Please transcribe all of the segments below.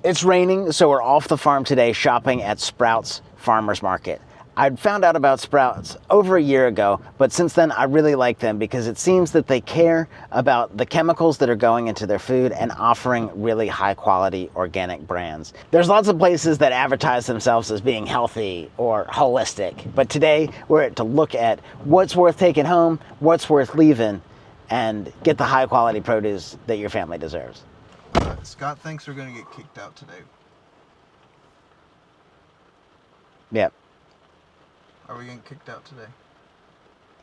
It's raining, so we're off the farm today shopping at Sprouts Farmers Market. I'd found out about Sprouts over a year ago, but since then I really like them because it seems that they care about the chemicals that are going into their food and offering really high quality organic brands. There's lots of places that advertise themselves as being healthy or holistic, but today we're to look at what's worth taking home, what's worth leaving, and get the high quality produce that your family deserves. Scott thinks we're going to get kicked out today. Yep. Are we getting kicked out today?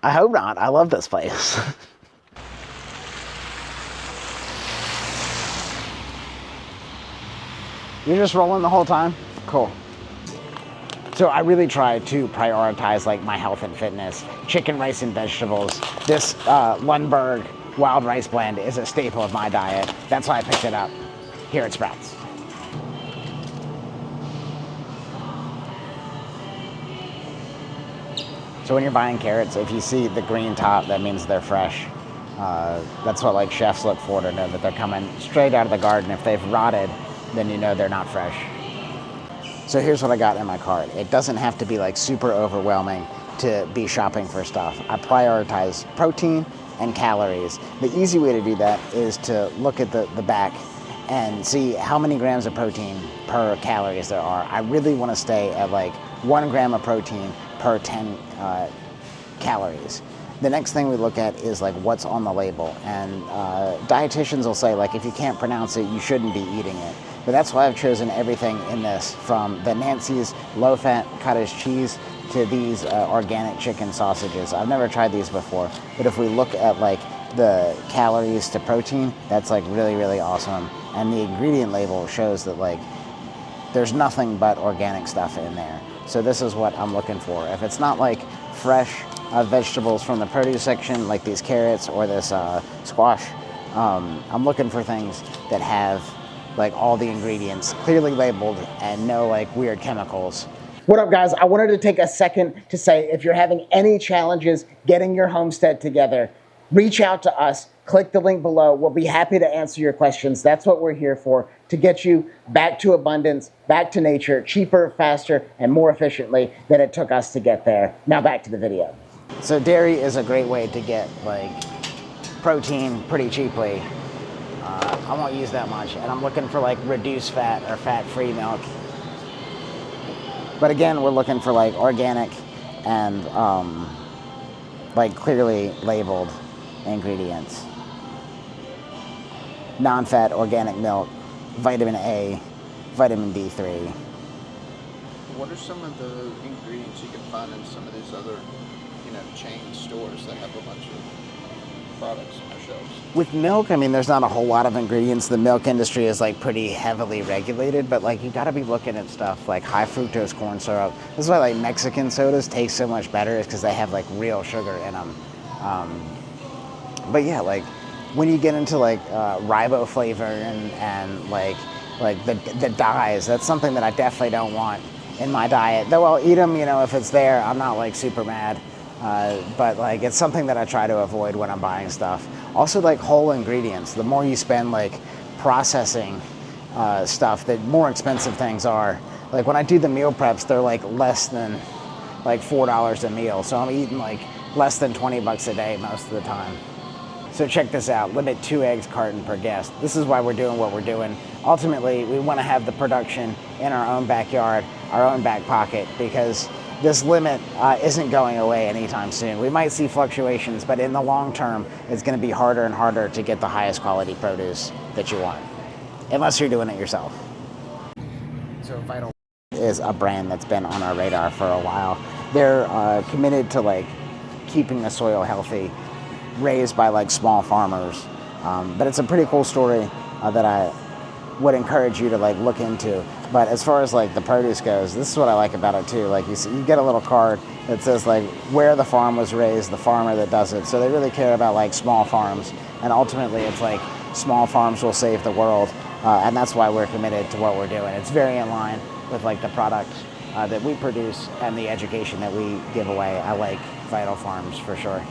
I hope not. I love this place. You're just rolling the whole time? Cool. So I really try to prioritize like my health and fitness. Chicken, rice, and vegetables. This Lundberg wild rice blend is a staple of my diet. That's why I picked it up here at Sprouts. So when you're buying carrots, if you see the green top, that means they're fresh. That's what like chefs look for to know that they're coming straight out of the garden. If they've rotted, then you know they're not fresh. So here's what I got in my cart. It doesn't have to be like super overwhelming to be shopping for stuff. I prioritize protein and calories. The easy way to do that is to look at the back and see how many grams of protein per calories there are. I really want to stay at like 1 gram of protein per 10 calories. The next thing we look at is like what's on the label, and dietitians will say like if you can't pronounce it, you shouldn't be eating it. But that's why I've chosen everything in this, from the Nancy's low-fat cottage cheese to these organic chicken sausages. I've never tried these before, but if we look at like the calories to protein, that's like really, really awesome. And the ingredient label shows that like there's nothing but organic stuff in there. So this is what I'm looking for. If it's not like fresh vegetables from the produce section, like these carrots or this squash, I'm looking for things that have like all the ingredients clearly labeled and no like weird chemicals. What up, guys? I wanted to take a second to say if you're having any challenges getting your homestead together, reach out to us. Click the link below. We'll be happy to answer your questions. That's what we're here for, to get you back to abundance, back to nature, cheaper, faster, and more efficiently than it took us to get there. Now back to the video. So dairy is a great way to get like protein pretty cheaply. I won't use that much, and I'm looking for like reduced fat or fat-free milk. But again, we're looking for like organic and like clearly labeled ingredients. Non-fat organic milk, vitamin A, vitamin D3. What are some of the ingredients you can find in some of these other, chain stores that have a bunch of products on their shelves? With milk, I mean, there's not a whole lot of ingredients. The milk industry is like pretty heavily regulated, but like you gotta be looking at stuff like high fructose corn syrup. This is why like Mexican sodas taste so much better, is because they have like real sugar in them. But yeah, like when you get into like riboflavor and like the dyes, that's something that I definitely don't want in my diet. Though I'll eat them, if it's there, I'm not like super mad. But like it's something that I try to avoid when I'm buying stuff. Also like whole ingredients. The more you spend like processing stuff, the more expensive things are. Like when I do the meal preps, they're like less than like $4 a meal. So I'm eating like less than 20 bucks a day most of the time. So check this out, limit 2 eggs carton per guest. This is why we're doing what we're doing. Ultimately, we want to have the production in our own backyard, our own back pocket, because this limit isn't going away anytime soon. We might see fluctuations, but in the long term, it's going to be harder and harder to get the highest quality produce that you want, unless you're doing it yourself. So Vital is a brand that's been on our radar for a while. They're committed to like keeping the soil healthy, raised by like small farmers. But it's a pretty cool story that I would encourage you to like look into. But as far as like the produce goes, this is what I like about it too. Like you get a little card that says like where the farm was raised, the farmer that does it. So they really care about like small farms, and ultimately it's like small farms will save the world, and that's why we're committed to what we're doing. It's very in line with like the product that we produce and the education that we give away. I like Vital Farms for sure.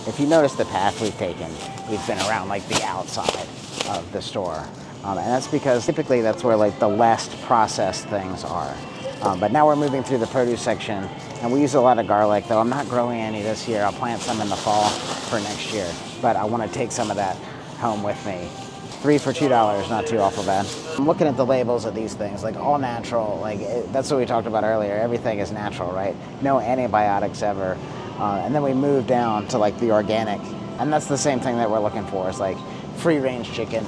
If you notice the path we've taken, we've been around like the outside of the store. And that's because typically that's where like the less processed things are. But now we're moving through the produce section, and we use a lot of garlic, though I'm not growing any this year. I'll plant some in the fall for next year, but I want to take some of that home with me. 3 for $2, not too awful bad. I'm looking at the labels of these things, like all natural, that's what we talked about earlier. Everything is natural, right? No antibiotics ever. And then we move down to like the organic, and that's the same thing that we're looking for. It's like free range chicken.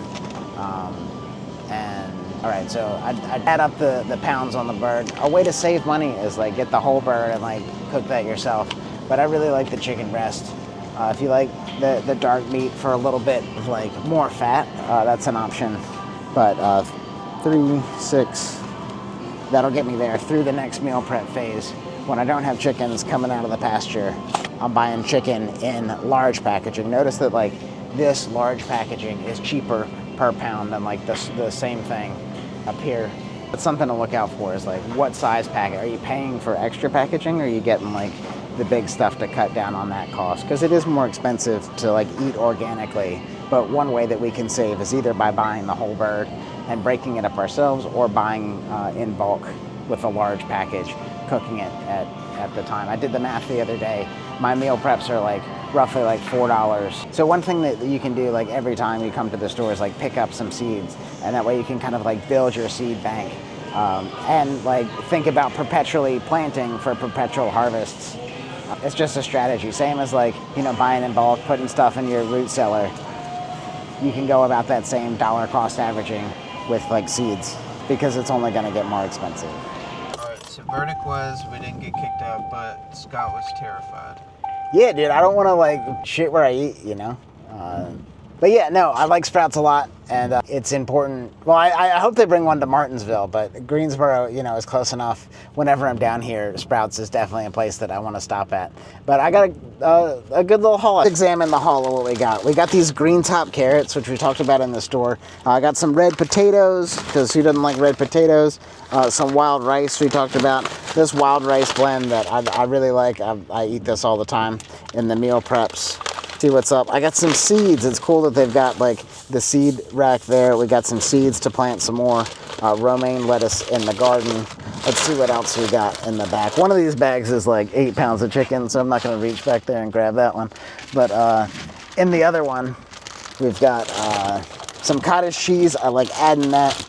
And all right, so I'd add up the pounds on the bird. A way to save money is like get the whole bird and like cook that yourself. But I really like the chicken breast. If you like the dark meat for a little bit of like more fat, that's an option. But 3, 6, that'll get me there through the next meal prep phase. When I don't have chickens coming out of the pasture, I'm buying chicken in large packaging. Notice that like this large packaging is cheaper per pound than like the same thing up here. But something to look out for is like what size packet. Are you paying for extra packaging, or are you getting like the big stuff to cut down on that cost? Because it is more expensive to like eat organically. But one way that we can save is either by buying the whole bird and breaking it up ourselves, or buying in bulk with a large package, cooking it at the time. I did the math the other day. My meal preps are like roughly like $4. So one thing that you can do like every time you come to the store is like pick up some seeds, and that way you can kind of like build your seed bank, and like think about perpetually planting for perpetual harvests. It's just a strategy, same as like, you know, buying in bulk, putting stuff in your root cellar. You can go about that same dollar cost averaging with like seeds, because it's only going to get more expensive. Alright, so verdict was we didn't get kicked out, but Scott was terrified. Yeah, dude, I don't want to like shit where I eat, you know? But yeah, no, I like Sprouts a lot, and it's important. Well, I hope they bring one to Martinsville, but Greensboro, you know, is close enough. Whenever I'm down here, Sprouts is definitely a place that I want to stop at. But I got a good little haul. Let's examine the haul of what we got. We got these green top carrots, which we talked about in the store. I got some red potatoes, because who doesn't like red potatoes? Some wild rice we talked about. This wild rice blend that I really like. I eat this all the time in the meal preps. See what's up. I got some seeds. It's cool that they've got like the seed rack there. We got some seeds to plant some more romaine lettuce in the garden. Let's see what else we got in the back. One of these bags is like 8 pounds of chicken, so I'm not going to reach back there and grab that one. But in the other one, we've got some cottage cheese. I like adding that.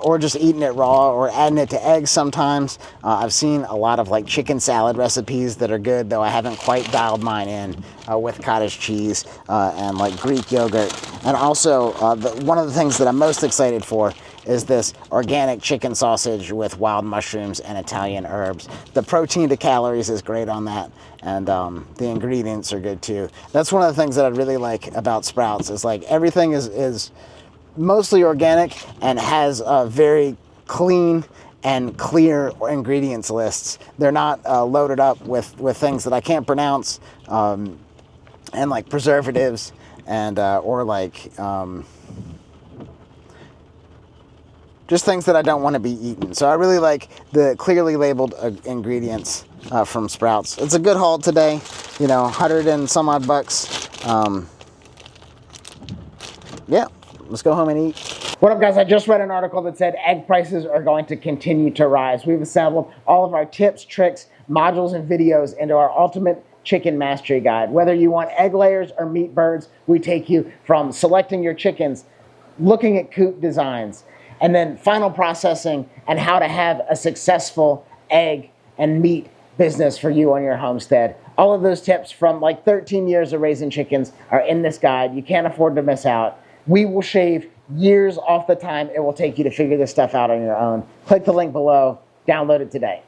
Or just eating it raw, or adding it to eggs sometimes. I've seen a lot of like chicken salad recipes that are good, though I haven't quite dialed mine in with cottage cheese and like Greek yogurt. And also, one of the things that I'm most excited for is this organic chicken sausage with wild mushrooms and Italian herbs. The protein to calories is great on that, and the ingredients are good too. That's one of the things that I really like about Sprouts, is like everything is mostly organic and has very clean and clear ingredients lists. They're not loaded up with things that I can't pronounce, and like preservatives and or like just things that I don't want to be eaten. So I really like the clearly labeled ingredients from Sprouts. It's a good haul today, you know, 100 and some odd bucks. Yeah. Let's go home and eat. What up, guys? I just read an article that said egg prices are going to continue to rise. We've assembled all of our tips, tricks, modules, and videos into our ultimate chicken mastery guide. Whether you want egg layers or meat birds, we take you from selecting your chickens, looking at coop designs, and then final processing and how to have a successful egg and meat business for you on your homestead. All of those tips from like 13 years of raising chickens are in this guide. You can't afford to miss out. We will shave years off the time it will take you to figure this stuff out on your own. Click the link below. Download it today.